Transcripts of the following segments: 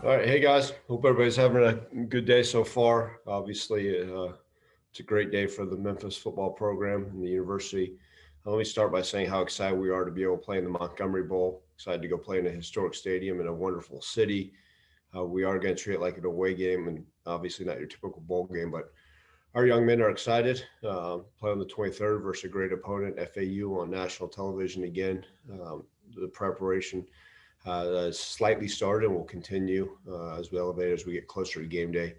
All right. Hey, guys. Hope everybody's having a good day so far. Obviously, it's a great day for the Memphis football program and the university. Let me start by saying how excited we are to be able to play in the Montgomery Bowl. Excited to go play in a historic stadium in a wonderful city. We are going to treat it like an away game and obviously not your typical bowl game, but our young men are excited. Play on the 23rd versus a great opponent, FAU, on national television again. The preparation slightly started and will continue as we elevate as we get closer to game day.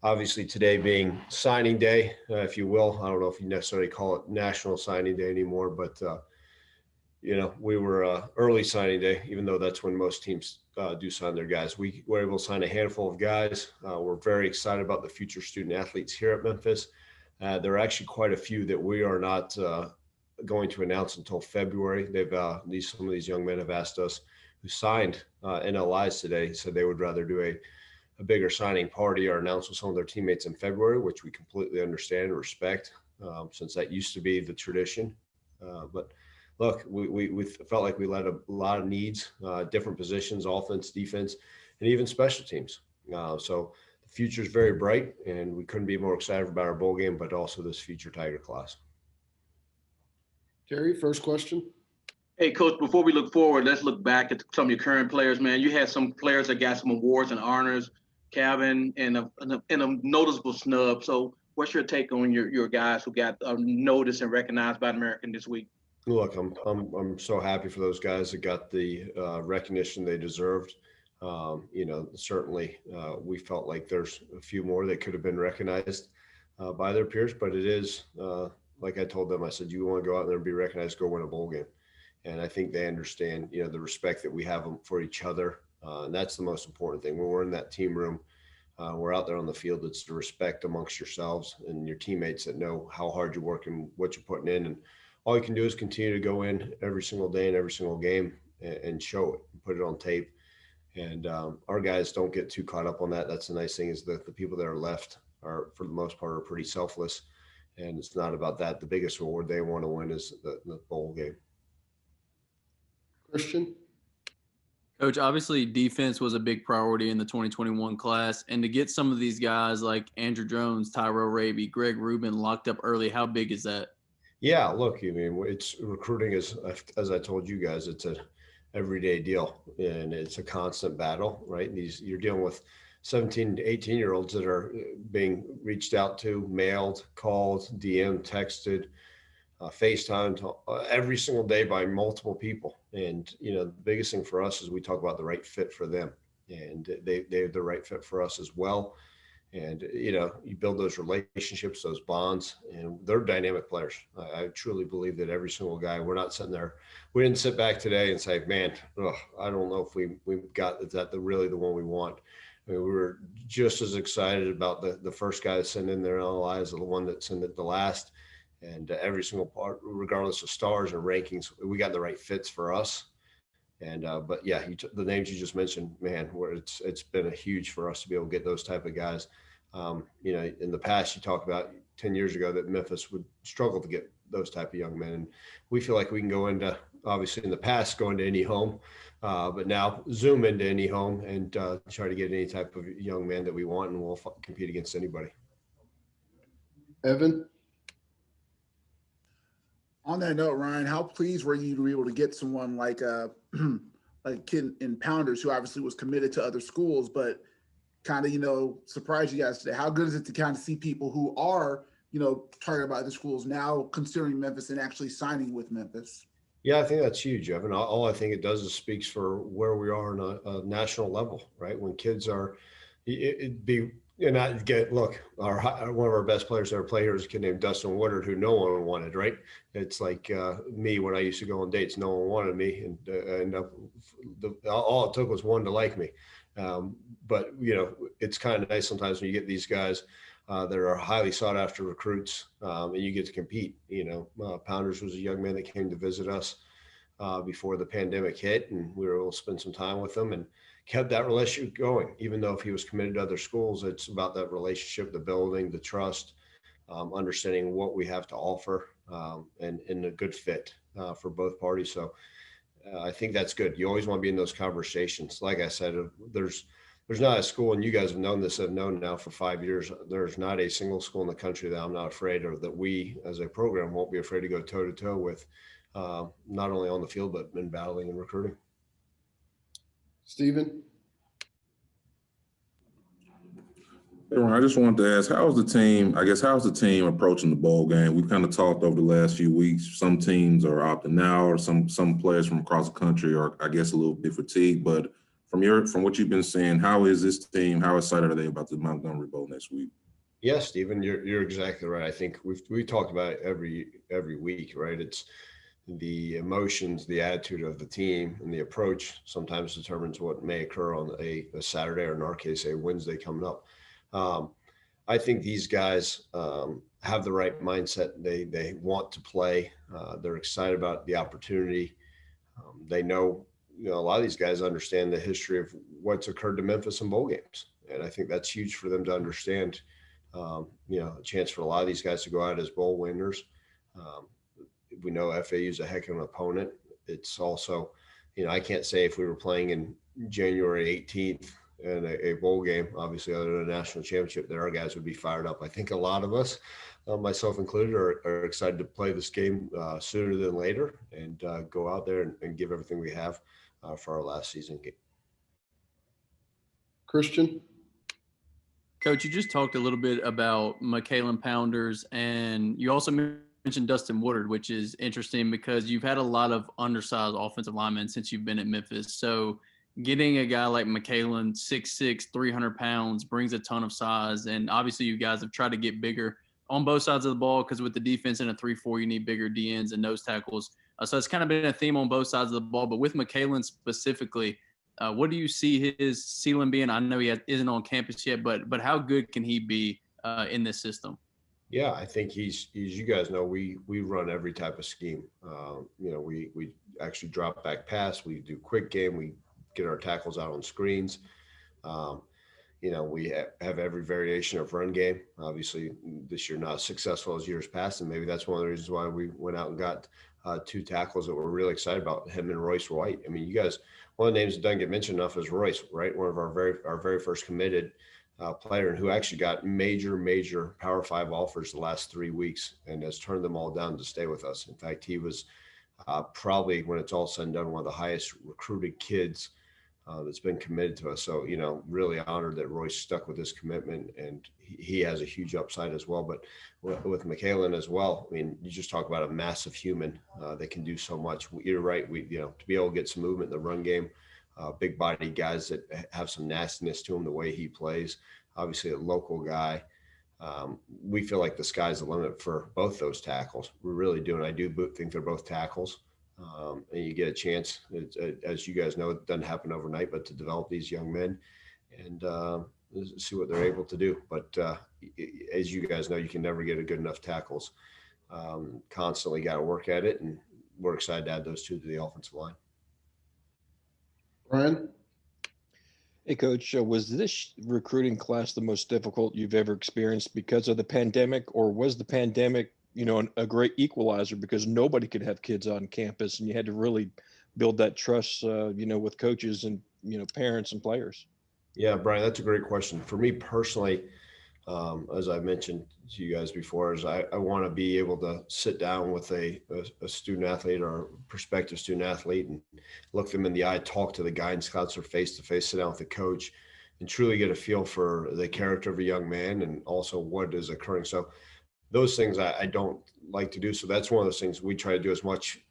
Obviously, today being signing day, if you will. I don't know if you necessarily call it National Signing Day anymore, but we were early signing day, even though that's when most teams do sign their guys. We were able to sign a handful of guys. We're very excited about the future student athletes here at Memphis. There are actually quite a few that we are not going to announce until February. Some of these young men have asked us who signed NLIs today, said they would rather do a bigger signing party or announce with some of their teammates in February, which we completely understand and respect, since that used to be the tradition. But look, we felt like we let a lot of needs, different positions, offense, defense, and even special teams. So the future is very bright, and we couldn't be more excited about our bowl game, but also this future Tiger class. Terry, first question. Hey, Coach, before we look forward, let's look back at some of your current players, man. You had some players that got some awards and honors, Calvin, and a noticeable snub. So what's your take on your guys who got noticed and recognized by American this week? Look, I'm so happy for those guys that got the recognition they deserved. Certainly we felt like there's a few more that could have been recognized by their peers, but it is like I told them, I said, you want to go out there and be recognized, go win a bowl game. And I think they understand, the respect that we have for each other. And that's the most important thing. When we're in that team room, we're out there on the field. It's the respect amongst yourselves and your teammates that know how hard you work and what you're putting in. And all you can do is continue to go in every single day and every single game and show it, and put it on tape. And our guys don't get too caught up on that. That's the nice thing, is that the people that are left are, for the most part, are pretty selfless. And it's not about that. The biggest reward they want to win is the bowl game. Christian? Coach, obviously defense was a big priority in the 2021 class, and to get some of these guys like Andrew Jones, Tyrell Raby, Greg Rubin locked up early, how big is that? Yeah, look, it's recruiting as I told you guys, it's a everyday deal, and it's a constant battle, right? You're dealing with 17 to 18-year-olds that are being reached out to, mailed, called, DM, texted, FaceTime every single day by multiple people. And, the biggest thing for us is we talk about the right fit for them, and they're the right fit for us as well. And, you build those relationships, those bonds, and they're dynamic players. I truly believe that every single guy, we're not sitting there. We didn't sit back today and say, man, I don't know if we've got, is that really the one we want? I mean, we were just as excited about the first guy that sent in their LI as the one that sent it the last. And every single part, regardless of stars or rankings, we got the right fits for us. And but yeah, the names you just mentioned, man, where it's been a huge for us to be able to get those type of guys. In the past, you talk about 10 years ago that Memphis would struggle to get those type of young men, and we feel like we can go into, obviously in the past, go into any home, but now zoom into any home and try to get any type of young man that we want, and we'll compete against anybody. Evan? On that note, Ryan, how pleased were you to be able to get someone like like kid in Pounders, who obviously was committed to other schools, but kind of, surprised you guys today? How good is it to kind of see people who are, targeted by other schools now considering Memphis and actually signing with Memphis? Yeah, I think that's huge, Evan. All I think it does is speaks for where we are on a national level, right? When kids are, it'd be, look, one of our best players that ever played here is a kid named Dustin Woodard, who no one wanted, right? It's like me when I used to go on dates, no one wanted me, and all it took was one to like me. But it's kind of nice sometimes when you get these guys that are highly sought after recruits, and you get to compete. Pounders was a young man that came to visit us before the pandemic hit, and we were able to spend some time with him and kept that relationship going. Even though if he was committed to other schools, it's about that relationship, the building, the trust, understanding what we have to offer, and a good fit for both parties. So I think that's good. You always want to be in those conversations. Like I said, there's there's not a school, and you guys have known this, have known now for 5 years, there's not a single school in the country that I'm not afraid of, that we as a program won't be afraid to go toe to toe with, not only on the field, but in battling and recruiting. Stephen? Hey, Ron, I just wanted to ask, how's the team approaching the bowl game? We've kind of talked over the last few weeks. Some teams are opting out, or some players from across the country are, I guess, a little bit fatigued. But from what you've been saying, how is this team? How excited are they about the Montgomery Bowl next week? Yeah, Stephen, you're exactly right. I think we talked about it every week, right? It's the emotions, the attitude of the team, and the approach sometimes determines what may occur on a Saturday, or in our case, a Wednesday coming up. I think these guys have the right mindset. They want to play. They're excited about the opportunity. They know, a lot of these guys understand the history of what's occurred to Memphis in bowl games. And I think that's huge for them to understand, a chance for a lot of these guys to go out as bowl winners. We know FAU is a heck of an opponent. It's also, I can't say if we were playing in January 18th in a bowl game, obviously other than a national championship, that our guys would be fired up. I think a lot of us, myself included, are excited to play this game sooner than later, and go out there and give everything we have for our last season game. Christian? Coach, you just talked a little bit about Mccray Pounders, and you also mentioned Dustin Woodard, which is interesting because you've had a lot of undersized offensive linemen since you've been at Memphis. So getting a guy like Mccray, 6'6", 300 pounds, brings a ton of size. And obviously you guys have tried to get bigger on both sides of the ball, because with the defense in a 3-4, you need bigger DNs and nose tackles. So it's kind of been a theme on both sides of the ball. But with Mccray specifically, what do you see his ceiling being? I know he isn't on campus yet, but how good can he be in this system? Yeah, I think he's you guys know, we run every type of scheme. We actually drop back pass. We do quick game. We get our tackles out on screens. We have every variation of run game. Obviously, this year not as successful as years past, and maybe that's one of the reasons why we went out and got 2 tackles that we're really excited about, him and Royce White. I mean, you guys, one of the names that doesn't get mentioned enough is Royce, right? One of our very first committed player, and who actually got major Power 5 offers the last 3 weeks and has turned them all down to stay with us. In fact, he was probably, when it's all said and done, one of the highest recruited kids that's been committed to us. So, really honored that Royce stuck with his commitment, and he has a huge upside as well. But with Mccray as well, I mean, you just talk about a massive human that can do so much. You're right. To be able to get some movement in the run game, big body guys that have some nastiness to him, the way he plays, obviously a local guy. We feel like the sky's the limit for both those tackles. We really do. And I do think they're both tackles. And you get a chance, as you guys know, it doesn't happen overnight, but to develop these young men and see what they're able to do. But as you guys know, you can never get a good enough tackles. Constantly got to work at it, and we're excited to add those 2 to the offensive line. Ryan? Hey, Coach, was this recruiting class the most difficult you've ever experienced because of the pandemic, or was the pandemic a great equalizer because nobody could have kids on campus and you had to really build that trust, with coaches and, parents and players? Yeah, Brian, that's a great question. For me personally, as I mentioned to you guys before, is I want to be able to sit down with a student athlete or prospective student athlete and look them in the eye, talk to the guidance counselor face-to-face, sit down with the coach, and truly get a feel for the character of a young man and also what is occurring. So those things I don't like to do. So that's one of those things we try to do as much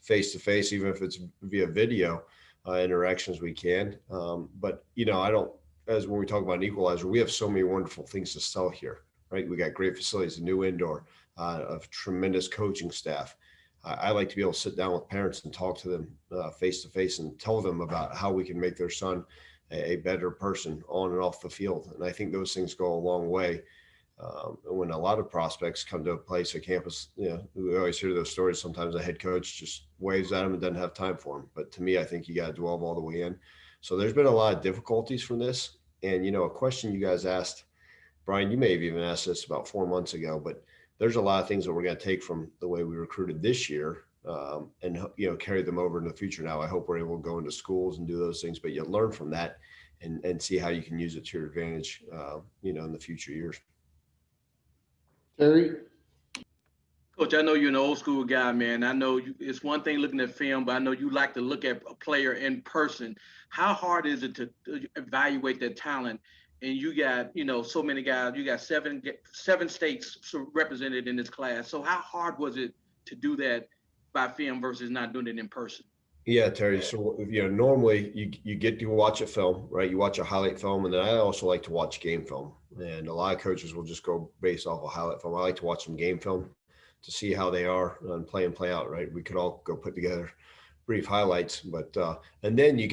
face-to-face, even if it's via video interactions we can. But, I don't, as when we talk about an equalizer, we have so many wonderful things to sell here, right? We got great facilities, a new indoor, a tremendous coaching staff. I like to be able to sit down with parents and talk to them face-to-face and tell them about how we can make their son a better person on and off the field. And I think those things go a long way. When a lot of prospects come to a place, a campus, we always hear those stories. Sometimes a head coach just waves at them and doesn't have time for them. But to me, I think you got to delve all the way in. So there's been a lot of difficulties from this. And, a question you guys asked, Brian, you may have even asked this about 4 months ago, but there's a lot of things that we're going to take from the way we recruited this year and, carry them over in the future. Now, I hope we're able to go into schools and do those things, but you learn from that and see how you can use it to your advantage, in the future years. Terry? Coach, I know you're an old school guy, man. I know it's one thing looking at film, but I know you like to look at a player in person. How hard is it to evaluate their talent? And you got, so many guys. You got seven states represented in this class. So how hard was it to do that by film versus not doing it in person? Yeah, Terry. So, normally you get to watch a film, right? You watch a highlight film, and then I also like to watch game film. And a lot of coaches will just go based off a highlight film. I like to watch some game film to see how they are on play and play out, right? We could all go put together brief highlights, but and then you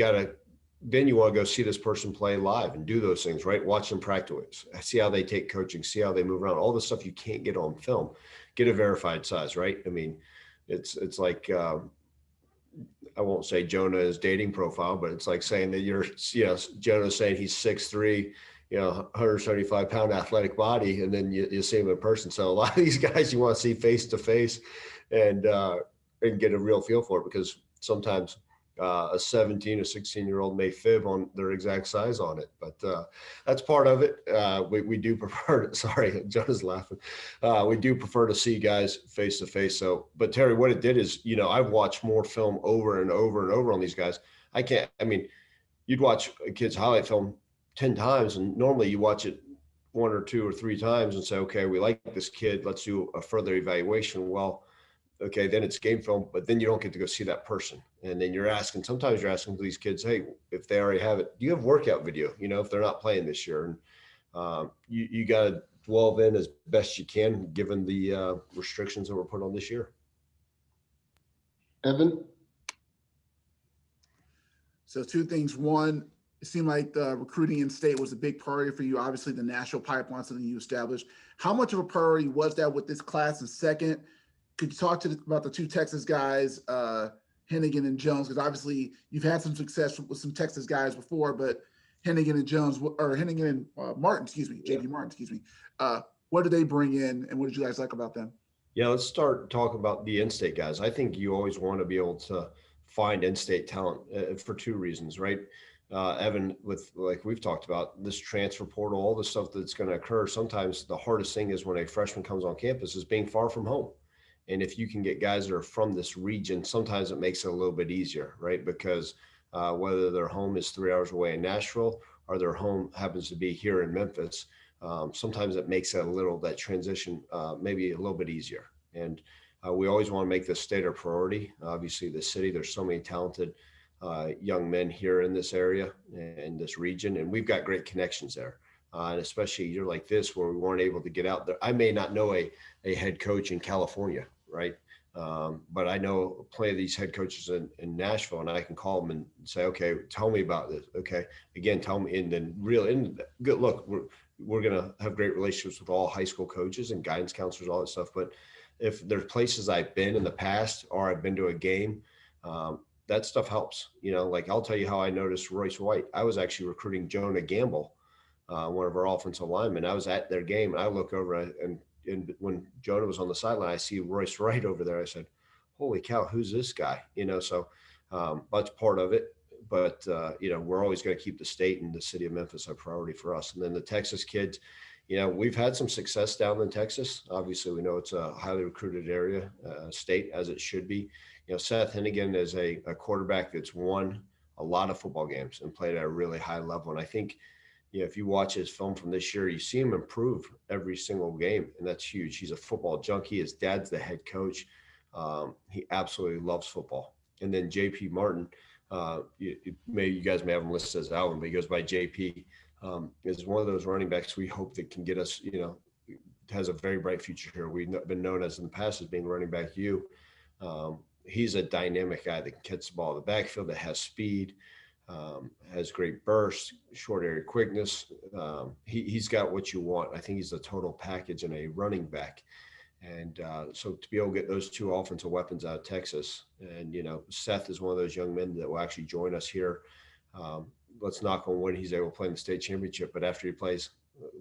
want to go see this person play live and do those things, right? Watch them practice, see how they take coaching, see how they move around, all the stuff you can't get on film. Get a verified size, right? I mean, it's like I won't say Jonah's dating profile, but it's like saying that Jonah's saying he's 6'3", 175-pound athletic body, and then you see him in person. So a lot of these guys you want to see face to face and get a real feel for it, because sometimes a 17 or 16-year-old may fib on their exact size on it, but that's part of it. We do prefer. Sorry, Jonah's laughing. We do prefer to see guys face to face. So, but Terry, what it did is, I've watched more film over and over and over on these guys. You'd watch a kid's highlight film 10 times, and normally you watch it 1 or 2 or 3 times and say, okay, we like this kid, let's do a further evaluation. Well, okay, then it's game film, but then you don't get to go see that person. And then sometimes you're asking these kids, hey, if they already have it, do you have workout video, if they're not playing this year? And you got to delve in as best you can, given the restrictions that were put on this year. Evan? So 2 things. One, it seemed like the recruiting in state was a big priority for you. Obviously, the national pipeline, something you established. How much of a priority was that with this class? And second, could you talk about the 2 Texas guys, Hennigan and Jones? Because obviously you've had some success with some Texas guys before, but Hennigan and Martin, JP Martin, what did they bring in, and what did you guys like about them? Yeah, let's start talking about the in-state guys. I think you always want to be able to find in-state talent for 2 reasons, right? Evan, with like we've talked about, this transfer portal, all the stuff that's going to occur. Sometimes the hardest thing is when a freshman comes on campus is being far from home. And if you can get guys that are from this region, sometimes it makes it a little bit easier, right? Because whether their home is 3 hours away in Nashville or their home happens to be here in Memphis, sometimes it makes it that transition maybe a little bit easier. And we always want to make this state a priority. Obviously, the city, there's so many talented young men here in this area and this region, and we've got great connections there. And especially a year like this where we weren't able to get out there. I may not know a head coach in California, right? But I know plenty of these head coaches in Nashville, and I can call them and say, okay, tell me about this. Okay, again, tell me. And then good look, we're going to have great relationships with all high school coaches and guidance counselors, all that stuff. But if there's places I've been in the past or I've been to a game, that stuff helps. Like I'll tell you how I noticed Royce White. I was actually recruiting Jonah Gamble, one of our offensive linemen. I was at their game, and I look over and when Jonah was on the sideline, I see Royce White over there. I said, holy cow, who's this guy? So that's part of it. But, we're always going to keep the state and the city of Memphis a priority for us. And then the Texas kids, we've had some success down in Texas. Obviously, we know it's a highly recruited area, state, as it should be. Seth Hennigan is a quarterback that's won a lot of football games and played at a really high level. And I think, if you watch his film from this year, you see him improve every single game, and that's huge. He's a football junkie. His dad's the head coach. He absolutely loves football. And then JP Martin, you guys may have him listed as Alvin, but he goes by JP, is one of those running backs we hope that can get us, has a very bright future here. We've been known as in the past as being running back U. He's a dynamic guy that can catch the ball in the backfield, that has speed. Has great burst, short area quickness. He's got what you want. I think he's a total package and a running back. And so to be able to get those 2 offensive weapons out of Texas, and, Seth is one of those young men that will actually join us here. Let's knock on wood, he's able to play in the state championship. But after he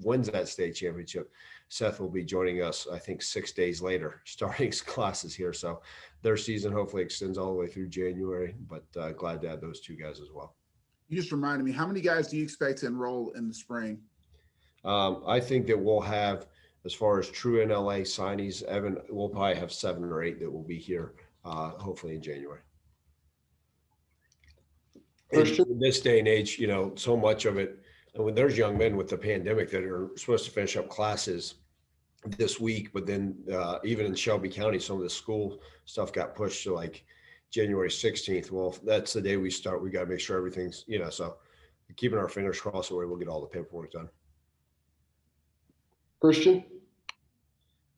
wins that state championship, Seth will be joining us, I think, 6 days later, starting his classes here. So their season hopefully extends all the way through January, but glad to have those 2 guys as well. You just reminded me, how many guys do you expect to enroll in the spring? I think that we'll have, as far as true NLA signees, Evan, we'll probably have 7 or 8 that will be here, hopefully in January. In this day and age, so much of it, and when there's young men with the pandemic that are supposed to finish up classes this week, but then even in Shelby County, some of the school stuff got pushed to like January 16th. Well, that's the day we start. We got to make sure everything's, so keeping our fingers crossed that we'll get all the paperwork done. Christian?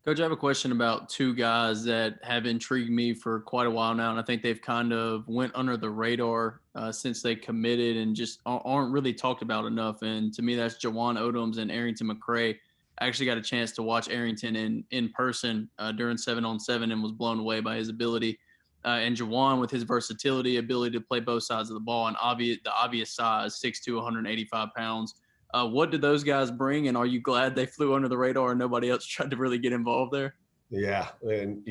Coach, I have a question about 2 guys that have intrigued me for quite a while now, and I think they've kind of went under the radar since they committed and just aren't really talked about enough. And to me, that's Juwan Odums and Arrington Mccray. I actually got a chance to watch Arrington in person during 7-on-7 and was blown away by his ability. And Juwan, with his versatility, ability to play both sides of the ball, and the obvious size, 6'2", 185 pounds. What did those guys bring, and are you glad they flew under the radar and nobody else tried to really get involved there? Yeah, and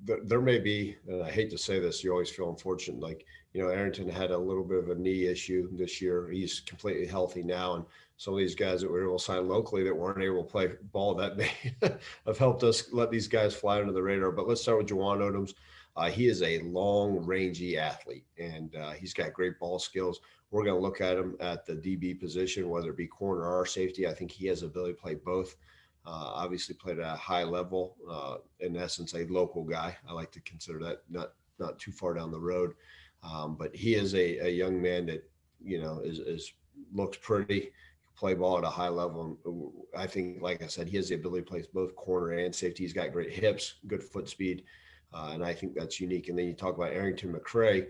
there may be, and I hate to say this, you always feel unfortunate. Like Arrington had a little bit of a knee issue this year. He's completely healthy now, and some of these guys that we were able to sign locally that weren't able to play ball that may have helped us let these guys fly under the radar. But let's start with Juwan Odums. He is a long, rangy athlete, and he's got great ball skills. We're going to look at him at the DB position, whether it be corner or safety. I think he has the ability to play both. Obviously played at a high level, in essence, a local guy. I like to consider that not too far down the road. But he is a young man that, is looks pretty, play ball at a high level. I think, like I said, he has the ability to play both corner and safety. He's got great hips, good foot speed. And I think that's unique. And then you talk about Arrington Mccray.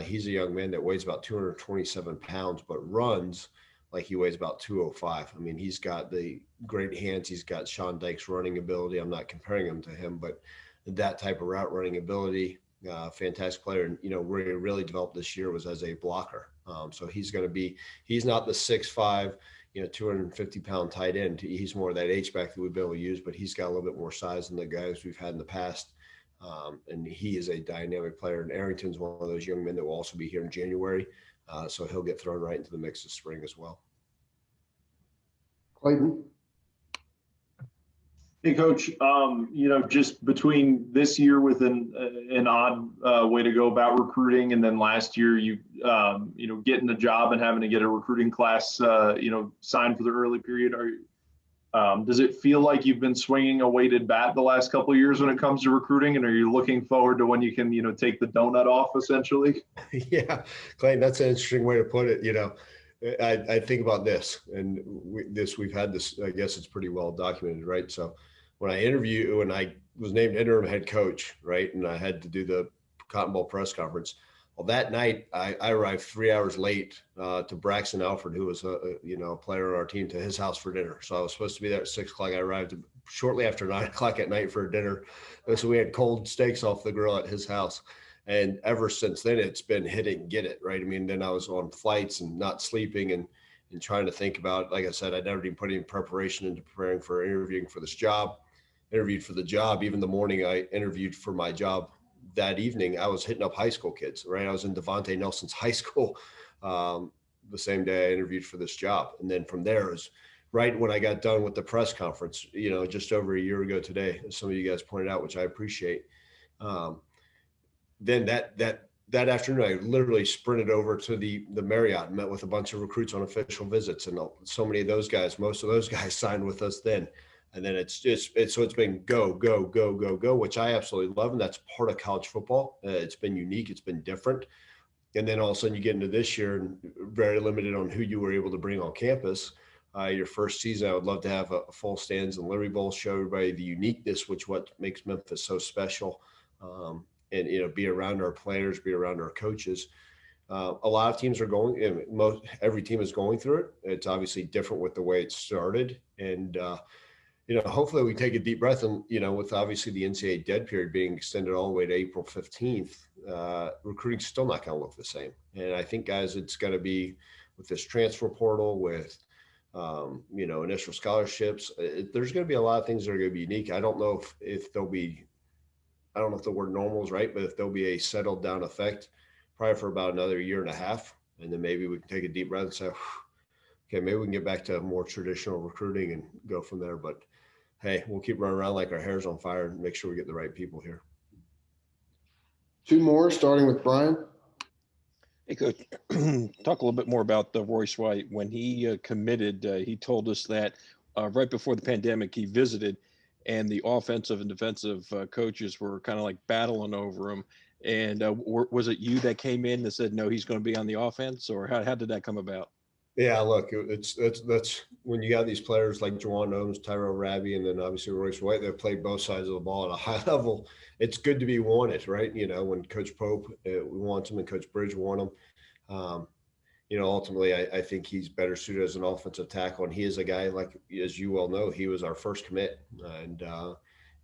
He's a young man that weighs about 227 pounds, but runs like he weighs about 205. I mean, he's got the great hands. He's got Sean Dyke's running ability. I'm not comparing him to him, but that type of route running ability, fantastic player. And, where he really developed this year was as a blocker. So he's not the 6'5", 250-pound tight end. He's more of that H-back that we've been able to use, but he's got a little bit more size than the guys we've had in the past. And he is a dynamic player. And Arrington's one of those young men that will also be here in January. So he'll get thrown right into the mix this spring as well. Clayton? Hey, Coach, just between this year with an odd way to go about recruiting, and then last year you getting the job and having to get a recruiting class, signed for the early period, does it feel like you've been swinging a weighted bat the last couple of years when it comes to recruiting? And are you looking forward to when you can, take the donut off essentially? Yeah, Clayton, that's an interesting way to put it. I think about this, and we've had this, I guess it's pretty well documented, right? So when I was named interim head coach, right, and I had to do the Cotton Bowl press conference, well, that night I arrived 3 hours late to Braxton Alford, who was a player on our team, to his house for dinner. So I was supposed to be there at 6 o'clock. I arrived shortly after 9 o'clock at night for dinner. So we had cold steaks off the grill at his house. And ever since then, it's been hit it and get it, right? I mean, then I was on flights and not sleeping and trying to think about, like I said, I'd never even put any preparation into preparing for interviewing for this job. Interviewed for the job. Even the morning I interviewed for my job that evening, I was hitting up high school kids, right? I was in Devontae Nelson's high school the same day I interviewed for this job. And then from there, it was right when I got done with the press conference, just over a year ago today, as some of you guys pointed out, which I appreciate. Then that afternoon, I literally sprinted over to the Marriott and met with a bunch of recruits on official visits. And so many of those guys, most of those guys signed with us then. And then it's been go, go, go, go, go, which I absolutely love. And that's part of college football. It's been unique. It's been different. And then all of a sudden you get into this year and very limited on who you were able to bring on campus. Your first season, I would love to have a full stands and Liberty Bowl, show everybody the uniqueness, what makes Memphis so special. And, be around our players, be around our coaches. A lot of teams are every team is going through it. It's obviously different with the way it started. And, hopefully we take a deep breath and, with obviously the NCAA dead period being extended all the way to April 15th, recruiting's still not going to look the same. And I think, guys, it's going to be with this transfer portal, with, initial scholarships. There's going to be a lot of things that are going to be unique. I don't know if there'll be, I don't know if the word normal is right, but if there'll be a settled down effect, probably for about another year and a half, And then maybe we can take a deep breath and say, okay, maybe we can get back to more traditional recruiting and go from there. But hey, we'll keep running around like our hair's on fire and make sure we get the right people here. Two more, starting with Brian. Hey, Coach, talk a little bit more about the Royce White. When he committed, he told us that right before the pandemic, he visited, and the offensive and defensive coaches were kind of like battling over him. And was it you that came in that said, no, he's going to be on the offense, or how did that come about? Yeah, look, that's when you got these players like Juwan Odom, Tyrell Rabbie, and then obviously Royce White that played both sides of the ball at a high level. It's good to be wanted, right? You know, when Coach Pope wants him and Coach Bridge want him. You know, ultimately, I think he's better suited as an offensive tackle, and he is a guy like, as you well know, he was our first commit,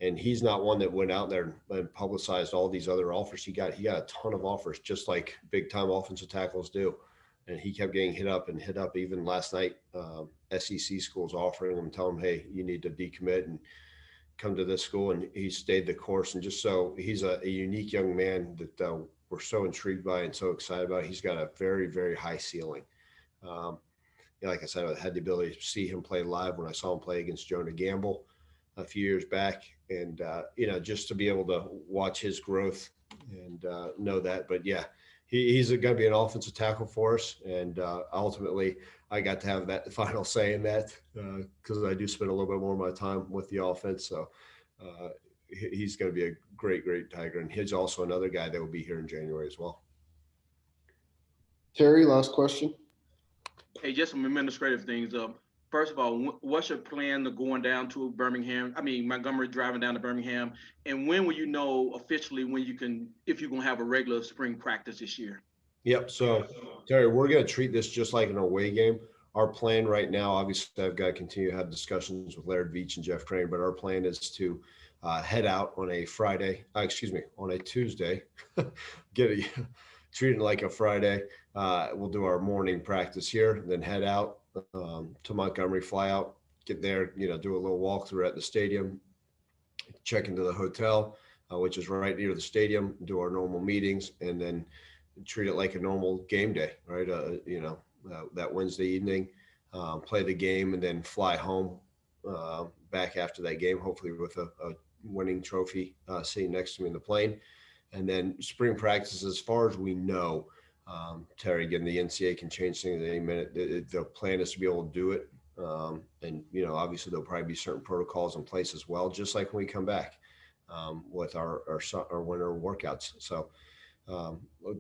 and he's not one that went out there and publicized all these other offers. He got a ton of offers, just like big time offensive tackles do. And he kept getting hit up. Even last night, SEC schools offering him, telling him, hey, you need to decommit and come to this school. And he stayed the course. And just so he's a unique young man that we're so intrigued by and so excited about. He's got a very, very high ceiling. Like I said, I had the ability to see him play live when I saw him play against Jonah Gamble a few years back. And, just to be able to watch his growth and know that. But, yeah. He's going to be an offensive tackle for us, and ultimately, I got to have that final say in that because I do spend a little bit more of my time with the offense. So he's going to be a great, great Tiger, and he's also another guy that will be here in January as well. Terry, last question. Hey, just some administrative things. First of all, what's your plan to going down to Montgomery, driving down to Birmingham? And when will you know officially if you're going to have a regular spring practice this year? Yep. So, Terry, we're going to treat this just like an away game. Our plan right now, obviously, I've got to continue to have discussions with Laird Veach and Jeff Crane, but our plan is to head out on a on a Tuesday, treat it like a Friday. We'll do our morning practice here, then head out to Montgomery, fly out, get there, do a little walkthrough at the stadium, check into the hotel, which is right near the stadium, do our normal meetings, and then treat it like a normal game day, right? That Wednesday evening, play the game, and then fly home back after that game, hopefully with a winning trophy sitting next to me in the plane. And then spring practice, as far as we know, Terry, again, the NCAA can change things at any minute. The plan is to be able to do it. And, obviously there'll probably be certain protocols in place as well, just like when we come back with our winter workouts. So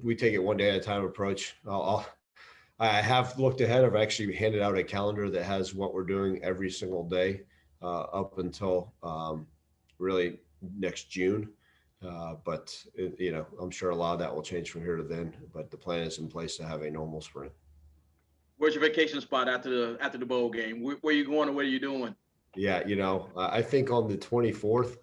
we take it one day at a time approach. I have looked ahead. I've actually handed out a calendar that has what we're doing every single day up until really next June. But I'm sure a lot of that will change from here to then, but the plan is in place to have a normal spring. Where's your vacation spot after the bowl game? Where are you going, or what are you doing? Yeah. I think on the 24th,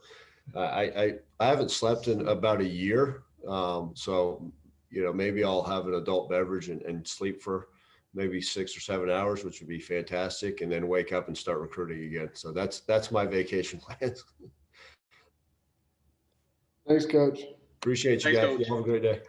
I haven't slept in about a year. So, maybe I'll have an adult beverage and sleep for maybe 6 or 7 hours, which would be fantastic. And then wake up and start recruiting again. So that's my vacation plans. Thanks, Coach. Appreciate you guys. You have a great day.